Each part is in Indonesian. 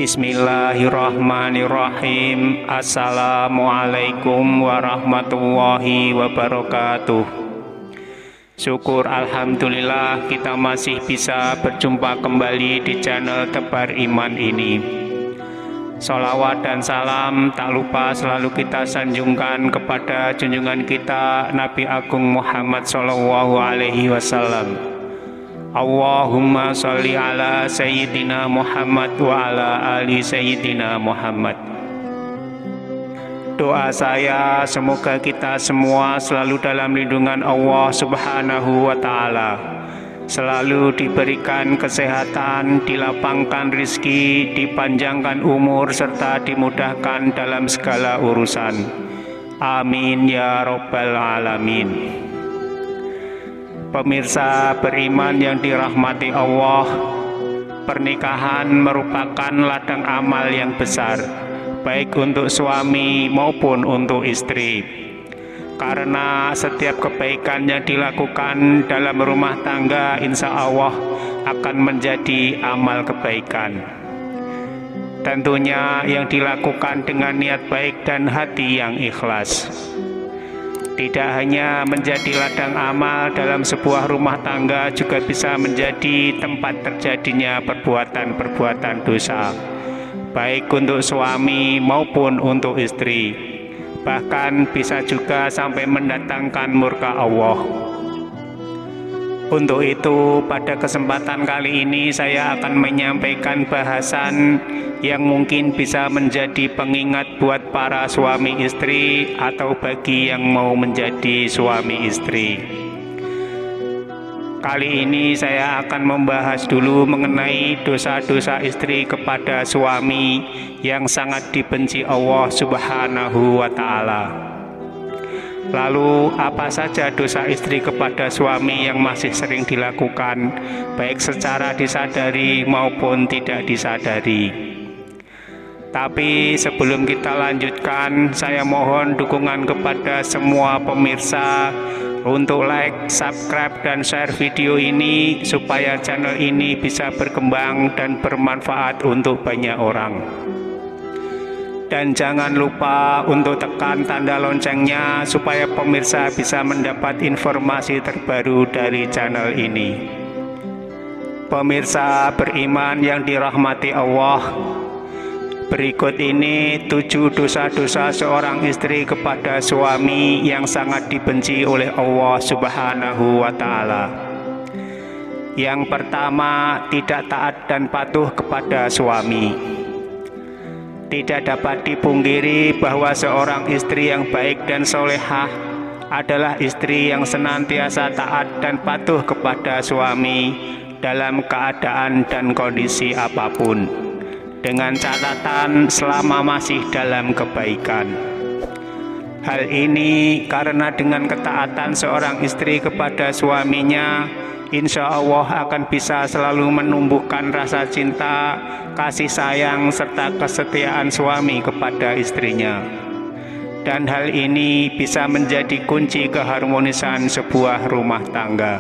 Bismillahirrahmanirrahim. Assalamualaikum warahmatullahi wabarakatuh. Syukur alhamdulillah kita masih bisa berjumpa kembali di channel Tebar Iman ini. Sholawat dan salam tak lupa selalu kita sanjungkan kepada junjungan kita Nabi Agung Muhammad Sallallahu Alaihi Wasallam. Allahumma sholli ala Sayyidina Muhammad wa ala ali Sayyidina Muhammad. Doa saya semoga kita semua selalu dalam lindungan Allah Subhanahu wa Ta'ala, selalu diberikan kesehatan, dilapangkan rizki, dipanjangkan umur, serta dimudahkan dalam segala urusan. Amin ya Rabbal Alamin. Pemirsa beriman yang dirahmati Allah, pernikahan merupakan ladang amal yang besar, baik untuk suami maupun untuk istri. Karena setiap kebaikan yang dilakukan dalam rumah tangga insya Allah akan menjadi amal kebaikan. Tentunya yang dilakukan dengan niat baik dan hati yang ikhlas. Tidak hanya menjadi ladang amal dalam sebuah rumah tangga, juga bisa menjadi tempat terjadinya perbuatan-perbuatan dosa, baik untuk suami maupun untuk istri. Bahkan bisa juga sampai mendatangkan murka Allah. Untuk itu, pada kesempatan kali ini saya akan menyampaikan bahasan yang mungkin bisa menjadi pengingat buat para suami istri atau bagi yang mau menjadi suami istri. Kali ini saya akan membahas dulu mengenai dosa-dosa istri kepada suami yang sangat dibenci Allah Subhanahu wa Ta'ala. Lalu apa saja dosa istri kepada suami yang masih sering dilakukan, baik secara disadari maupun tidak disadari. Tapi sebelum kita lanjutkan, saya mohon dukungan kepada semua pemirsa untuk like, subscribe, dan share video ini supaya channel ini bisa berkembang dan bermanfaat untuk banyak orang. Dan jangan lupa untuk tekan tanda loncengnya supaya pemirsa bisa mendapat informasi terbaru dari channel ini. Pemirsa beriman yang dirahmati Allah, berikut ini 7 dosa-dosa seorang istri kepada suami yang sangat dibenci oleh Allah Subhanahu wa Ta'ala. Yang pertama, tidak taat dan patuh kepada suami. Tidak dapat dipungkiri bahwa seorang istri yang baik dan solehah adalah istri yang senantiasa taat dan patuh kepada suami dalam keadaan dan kondisi apapun, dengan catatan selama masih dalam kebaikan. Hal ini karena dengan ketaatan seorang istri kepada suaminya, insya Allah akan bisa selalu menumbuhkan rasa cinta, kasih sayang, serta kesetiaan suami kepada istrinya. Dan hal ini bisa menjadi kunci keharmonisan sebuah rumah tangga.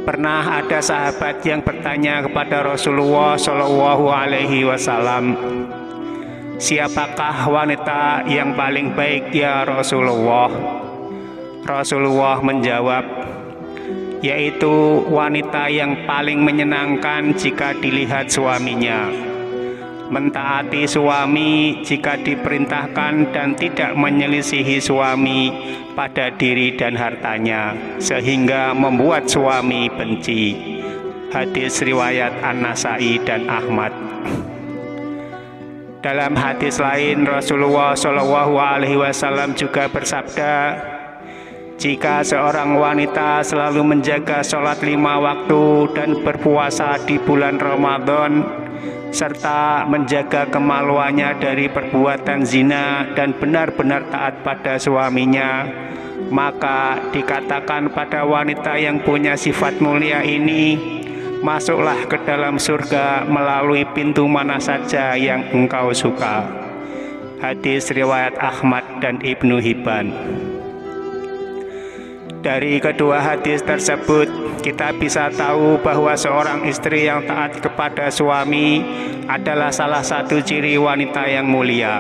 Pernah ada sahabat yang bertanya kepada Rasulullah Shallallahu Alaihi Wasallam, "Siapakah wanita yang paling baik ya Rasulullah?" Rasulullah menjawab, yaitu wanita yang paling menyenangkan jika dilihat suaminya, mentaati suami jika diperintahkan, dan tidak menyelisihi suami pada diri dan hartanya sehingga membuat suami benci. Hadis riwayat An-Nasai dan Ahmad. Dalam hadis lain, Rasulullah Shallallahu Alaihi Wasallam juga bersabda, jika seorang wanita selalu menjaga sholat 5 waktu dan berpuasa di bulan Ramadan, serta menjaga kemaluannya dari perbuatan zina dan benar-benar taat pada suaminya, maka dikatakan pada wanita yang punya sifat mulia ini, masuklah ke dalam surga melalui pintu mana saja yang engkau suka. Hadis riwayat Ahmad dan Ibnu Hibban. Dari kedua hadis tersebut, kita bisa tahu bahwa seorang istri yang taat kepada suami adalah salah satu ciri wanita yang mulia.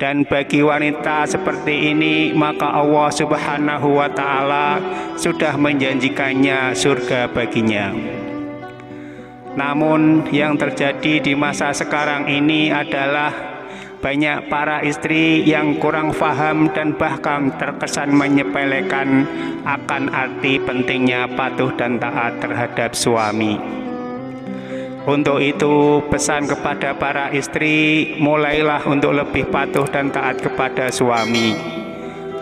Dan bagi wanita seperti ini, maka Allah Subhanahu wa Ta'ala sudah menjanjikannya surga baginya. Namun, yang terjadi di masa sekarang ini adalah banyak para istri yang kurang paham dan bahkan terkesan menyepelekan akan arti pentingnya patuh dan taat terhadap suami. Untuk itu, pesan kepada para istri, mulailah untuk lebih patuh dan taat kepada suami,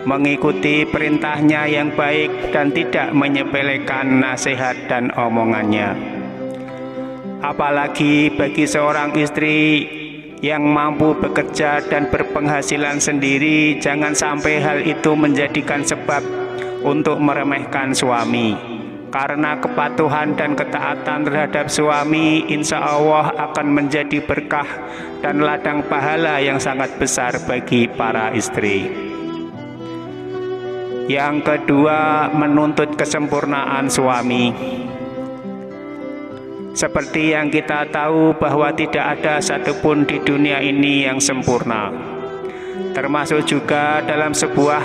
mengikuti perintahnya yang baik dan tidak menyepelekan nasihat dan omongannya. Apalagi bagi seorang istri yang mampu bekerja dan berpenghasilan sendiri, jangan sampai hal itu menjadikan sebab untuk meremehkan suami. Karena kepatuhan dan ketaatan terhadap suami, insya Allah akan menjadi berkah dan ladang pahala yang sangat besar bagi para istri. Yang kedua, menuntut kesempurnaan suami. Seperti yang kita tahu bahwa tidak ada satupun di dunia ini yang sempurna. Termasuk juga dalam sebuah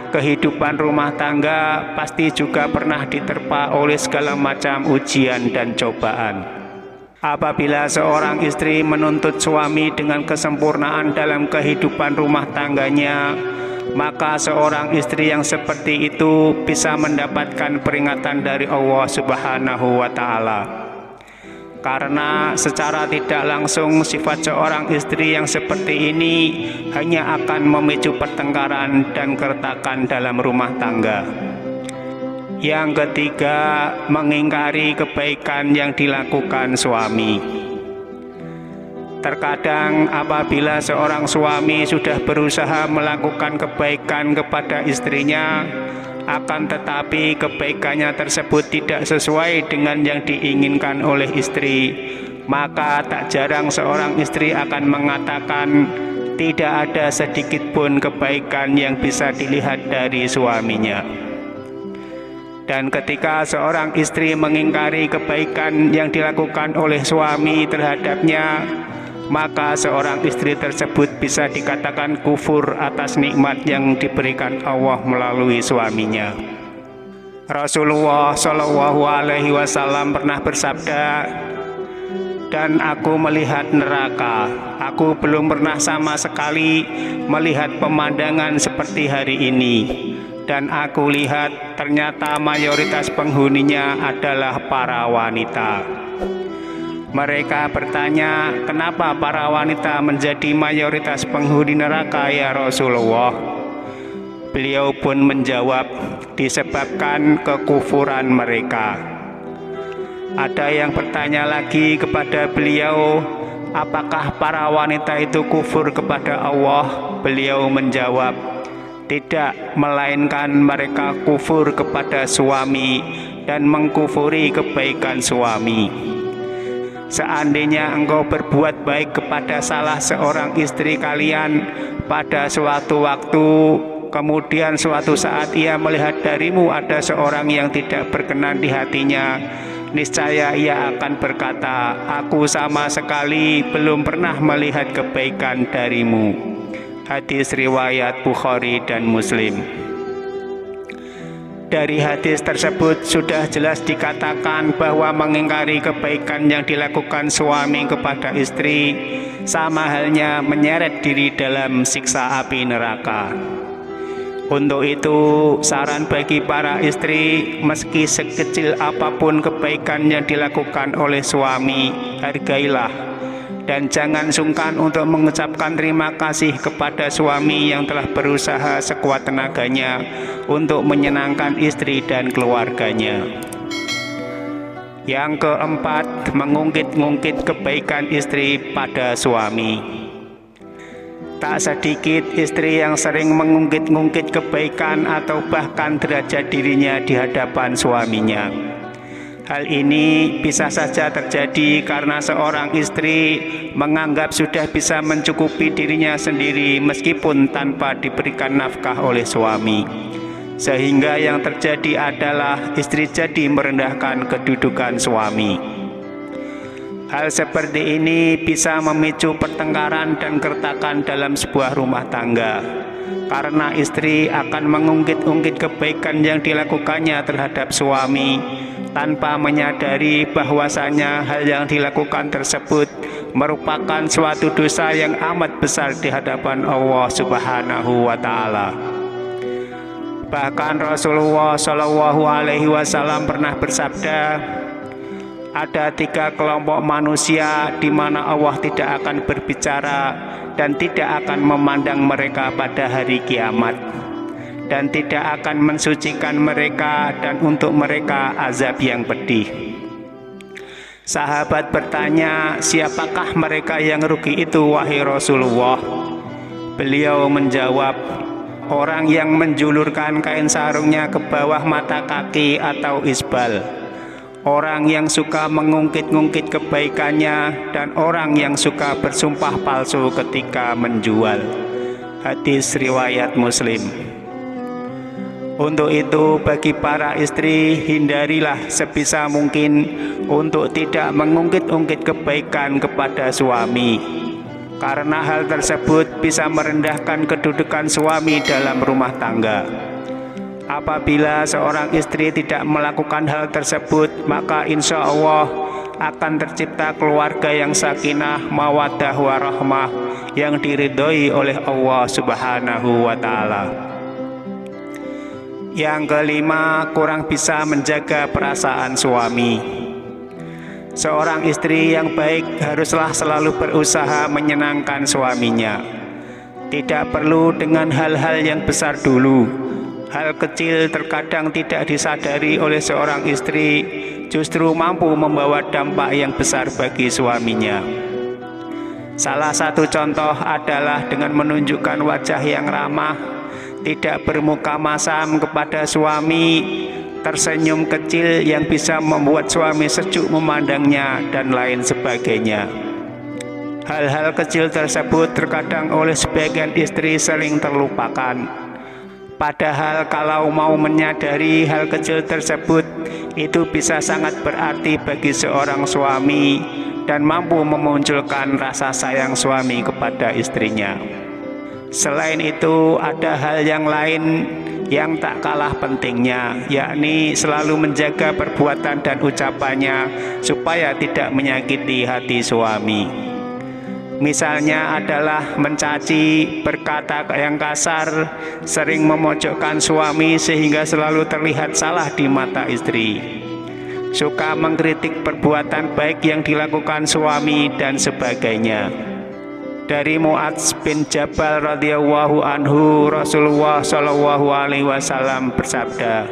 kehidupan rumah tangga pasti juga pernah diterpa oleh segala macam ujian dan cobaan. Apabila seorang istri menuntut suami dengan kesempurnaan dalam kehidupan rumah tangganya, maka seorang istri yang seperti itu bisa mendapatkan peringatan dari Allah Subhanahu wa Ta'ala. Karena secara tidak langsung sifat seorang istri yang seperti ini hanya akan memicu pertengkaran dan keretakan dalam rumah tangga. Yang ketiga, mengingkari kebaikan yang dilakukan suami. Terkadang apabila seorang suami sudah berusaha melakukan kebaikan kepada istrinya, akan tetapi kebaikannya tersebut tidak sesuai dengan yang diinginkan oleh istri, maka tak jarang seorang istri akan mengatakan tidak ada sedikit pun kebaikan yang bisa dilihat dari suaminya. Dan ketika seorang istri mengingkari kebaikan yang dilakukan oleh suami terhadapnya, maka seorang istri tersebut bisa dikatakan kufur atas nikmat yang diberikan Allah melalui suaminya. Rasulullah Shallallahu Alaihi Wasallam pernah bersabda, "Dan aku melihat neraka, aku belum pernah sama sekali melihat pemandangan seperti hari ini. Dan aku lihat ternyata mayoritas penghuninya adalah para wanita." Mereka bertanya, "Kenapa para wanita menjadi mayoritas penghuni neraka ya Rasulullah?" Beliau pun menjawab, "Disebabkan kekufuran mereka." Ada yang bertanya lagi kepada beliau, "Apakah para wanita itu kufur kepada Allah?" Beliau menjawab, "Tidak, melainkan mereka kufur kepada suami dan mengkufuri kebaikan suami." Seandainya engkau berbuat baik kepada salah seorang istri kalian pada suatu waktu, kemudian suatu saat ia melihat darimu ada seorang yang tidak berkenan di hatinya, niscaya ia akan berkata, "Aku sama sekali belum pernah melihat kebaikan darimu." Hadis riwayat Bukhari dan Muslim. Dari hadis tersebut sudah jelas dikatakan bahwa mengingkari kebaikan yang dilakukan suami kepada istri sama halnya menyeret diri dalam siksa api neraka. Untuk itu, saran bagi para istri, meski sekecil apapun kebaikan yang dilakukan oleh suami, hargailah. Dan jangan sungkan untuk mengucapkan terima kasih kepada suami yang telah berusaha sekuat tenaganya untuk menyenangkan istri dan keluarganya. Yang keempat, mengungkit-ungkit kebaikan istri pada suami. Tak sedikit istri yang sering mengungkit-ungkit kebaikan atau bahkan derajat dirinya di hadapan suaminya. Hal ini bisa saja terjadi karena seorang istri menganggap sudah bisa mencukupi dirinya sendiri meskipun tanpa diberikan nafkah oleh suami. sehingga yang terjadi adalah istri jadi merendahkan kedudukan suami. Hal seperti ini bisa memicu pertengkaran dan keretakan dalam sebuah rumah tangga, karena istri akan mengungkit-ungkit kebaikan yang dilakukannya terhadap suami tanpa menyadari bahwasanya hal yang dilakukan tersebut merupakan suatu dosa yang amat besar di hadapan Allah Subhanahu wa Ta'ala. Bahkan Rasulullah Shallallahu Alaihi Wasallam pernah bersabda, ada 3 kelompok manusia di mana Allah tidak akan berbicara dan tidak akan memandang mereka pada hari kiamat, dan tidak akan mensucikan mereka, dan untuk mereka azab yang pedih. Sahabat bertanya, siapakah mereka yang rugi itu wahai Rasulullah? Beliau menjawab, orang yang menjulurkan kain sarungnya ke bawah mata kaki atau isbal, orang yang suka mengungkit-ungkit kebaikannya, dan orang yang suka bersumpah palsu ketika menjual. Hadis riwayat Muslim. Untuk itu, bagi para istri, hindarilah sebisa mungkin untuk tidak mengungkit-ungkit kebaikan kepada suami, karena hal tersebut bisa merendahkan kedudukan suami dalam rumah tangga. Apabila seorang istri tidak melakukan hal tersebut, maka insya Allah akan tercipta keluarga yang sakinah, mawaddah, warahmah, yang diridhoi oleh Allah Subhanahu wa Ta'ala. Yang kelima, kurang bisa menjaga perasaan suami. Seorang istri yang baik haruslah selalu berusaha menyenangkan suaminya. Tidak perlu dengan hal-hal yang besar dulu. Hal kecil terkadang tidak disadari oleh seorang istri justru mampu membawa dampak yang besar bagi suaminya. Salah satu contoh adalah dengan menunjukkan wajah yang ramah, tidak bermuka masam kepada suami, tersenyum kecil yang bisa membuat suami sejuk memandangnya, dan lain sebagainya. Hal-hal kecil tersebut terkadang oleh sebagian istri sering terlupakan. Padahal kalau mau menyadari hal kecil tersebut, itu bisa sangat berarti bagi seorang suami dan mampu memunculkan rasa sayang suami kepada istrinya. Selain itu, ada hal yang lain yang tak kalah pentingnya, yakni selalu menjaga perbuatan dan ucapannya supaya tidak menyakiti hati suami. Misalnya adalah mencaci, berkata yang kasar, sering memojokkan suami sehingga selalu terlihat salah di mata istri, suka mengkritik perbuatan baik yang dilakukan suami, dan sebagainya. Dari Mu'adz bin Jabal radhiyallahu anhu, Rasulullah Shallallahu Alaihi Wasallam bersabda,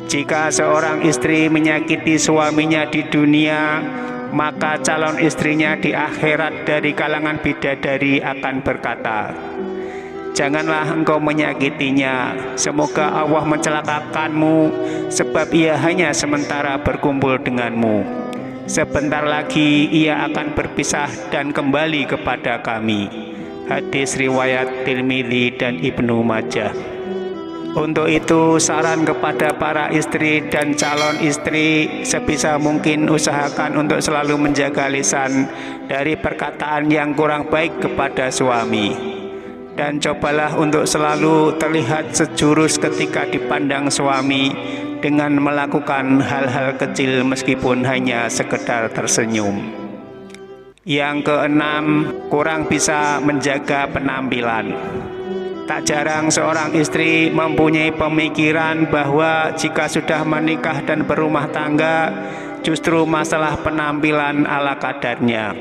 jika seorang istri menyakiti suaminya di dunia, maka calon istrinya di akhirat dari kalangan bidadari akan berkata, janganlah engkau menyakitinya, semoga Allah mencelakakanmu, sebab ia hanya sementara berkumpul denganmu. Sebentar lagi ia akan berpisah dan kembali kepada kami. Hadis riwayat Tirmidzi dan Ibnu Majah. Untuk itu, saran kepada para istri dan calon istri, sebisa mungkin usahakan untuk selalu menjaga lisan dari perkataan yang kurang baik kepada suami, dan cobalah untuk selalu terlihat sejurus ketika dipandang suami dengan melakukan hal-hal kecil meskipun hanya sekedar tersenyum. Yang keenam, kurang bisa menjaga penampilan. Tak jarang seorang istri mempunyai pemikiran bahwa jika sudah menikah dan berumah tangga, justru masalah penampilan ala kadarnya.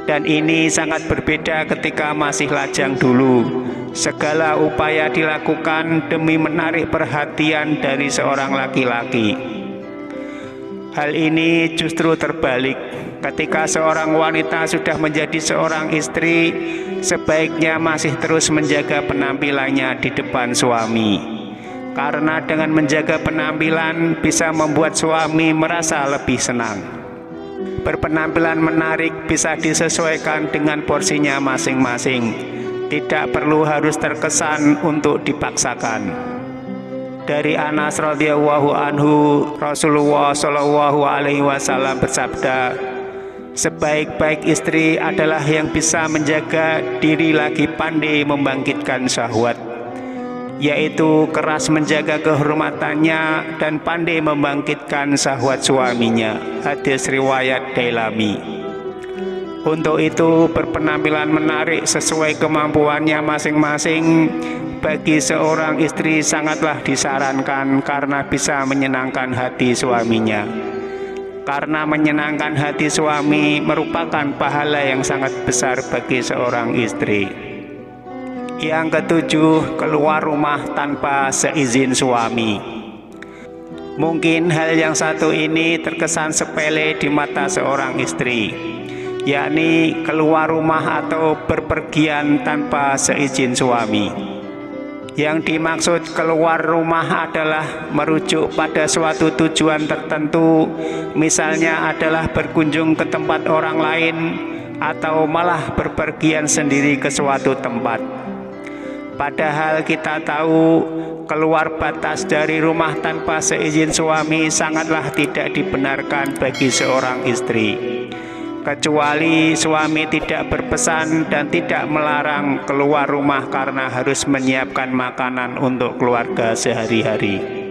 Dan ini sangat berbeda ketika masih lajang dulu. Segala upaya dilakukan demi menarik perhatian dari seorang laki-laki. Hal ini justru terbalik. Ketika seorang wanita sudah menjadi seorang istri, sebaiknya masih terus menjaga penampilannya di depan suami. Karena dengan menjaga penampilan bisa membuat suami merasa lebih senang. Berpenampilan menarik bisa disesuaikan dengan porsinya masing-masing. Tidak perlu harus terkesan untuk dipaksakan. Dari Anas radhiyallahu anhu, Rasulullah shallallahu alaihi wasallam bersabda, sebaik-baik istri adalah yang bisa menjaga diri lagi pandai membangkitkan syahwat, yaitu keras menjaga kehormatannya dan pandai membangkitkan syahwat suaminya. Hadis riwayat Dailami. Untuk itu berpenampilan menarik sesuai kemampuannya masing-masing bagi seorang istri sangatlah disarankan karena bisa menyenangkan hati suaminya. Karena menyenangkan hati suami merupakan pahala yang sangat besar bagi seorang istri. Yang ketujuh, keluar rumah tanpa seizin suami. Mungkin hal yang satu ini terkesan sepele di mata seorang istri, yakni keluar rumah atau berpergian tanpa seizin suami. Yang dimaksud keluar rumah adalah merujuk pada suatu tujuan tertentu, misalnya adalah berkunjung ke tempat orang lain atau malah berpergian sendiri ke suatu tempat. Padahal kita tahu keluar batas dari rumah tanpa seizin suami sangatlah tidak dibenarkan bagi seorang istri, kecuali suami tidak berpesan dan tidak melarang keluar rumah karena harus menyiapkan makanan untuk keluarga sehari-hari.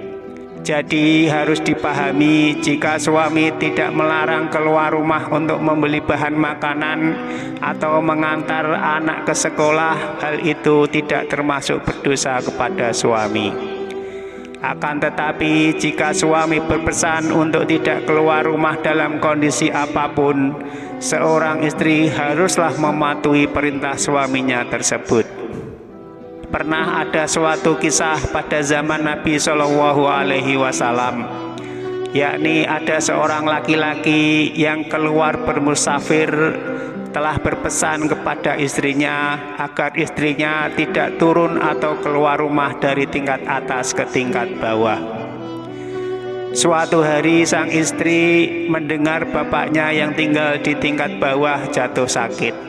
Jadi harus dipahami, jika suami tidak melarang keluar rumah untuk membeli bahan makanan atau mengantar anak ke sekolah, hal itu tidak termasuk berdosa kepada suami. Akan tetapi jika suami berpesan untuk tidak keluar rumah dalam kondisi apapun, seorang istri haruslah mematuhi perintah suaminya tersebut. Pernah ada suatu kisah pada zaman Nabi Shallallahu Alaihi Wasallam, yakni ada seorang laki-laki yang keluar bermusafir telah berpesan kepada istrinya agar istrinya tidak turun atau keluar rumah dari tingkat atas ke tingkat bawah. Suatu hari sang istri mendengar bapaknya yang tinggal di tingkat bawah jatuh sakit.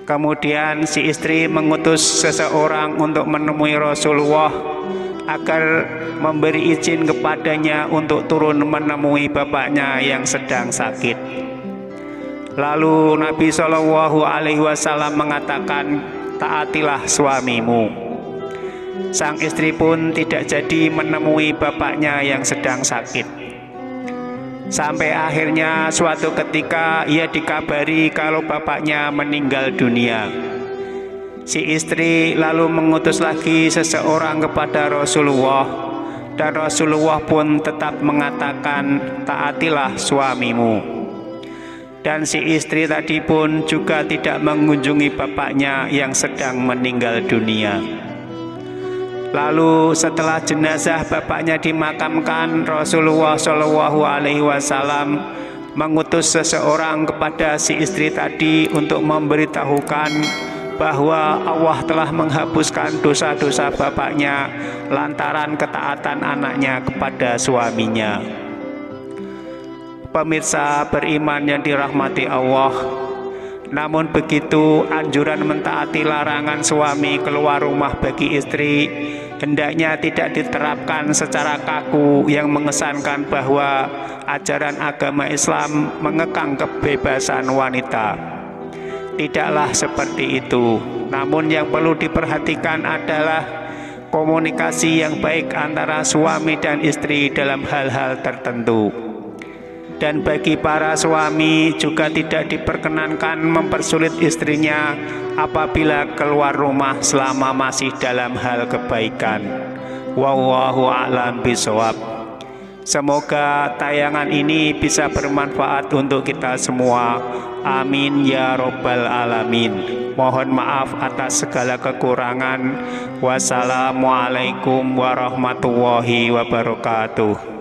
Kemudian si istri mengutus seseorang untuk menemui Rasulullah agar memberi izin kepadanya untuk turun menemui bapaknya yang sedang sakit. Lalu Nabi Shallallahu Alaihi Wasallam mengatakan, taatilah suamimu. Sang istri pun tidak jadi menemui bapaknya yang sedang sakit. Sampai akhirnya suatu ketika ia dikabari kalau bapaknya meninggal dunia. Si istri lalu mengutus lagi seseorang kepada Rasulullah, dan Rasulullah pun tetap mengatakan, taatilah suamimu. Dan si istri tadi pun juga tidak mengunjungi bapaknya yang sedang meninggal dunia. Lalu setelah jenazah bapaknya dimakamkan, Rasulullah Shallallahu Alaihi Wasallam mengutus seseorang kepada si istri tadi untuk memberitahukan bahwa Allah telah menghapuskan dosa-dosa bapaknya lantaran ketaatan anaknya kepada suaminya. Pemirsa beriman yang dirahmati Allah, namun begitu anjuran mentaati larangan suami keluar rumah bagi istri hendaknya tidak diterapkan secara kaku yang mengesankan bahwa ajaran agama Islam mengekang kebebasan wanita. Tidaklah seperti itu. Namun yang perlu diperhatikan adalah komunikasi yang baik antara suami dan istri dalam hal-hal tertentu. Dan bagi para suami juga tidak diperkenankan mempersulit istrinya apabila keluar rumah selama masih dalam hal kebaikan. Wallahu a'lam bishawab. Semoga tayangan ini bisa bermanfaat untuk kita semua. Amin ya robbal alamin. Mohon maaf atas segala kekurangan. Wassalamualaikum warahmatullahi wabarakatuh.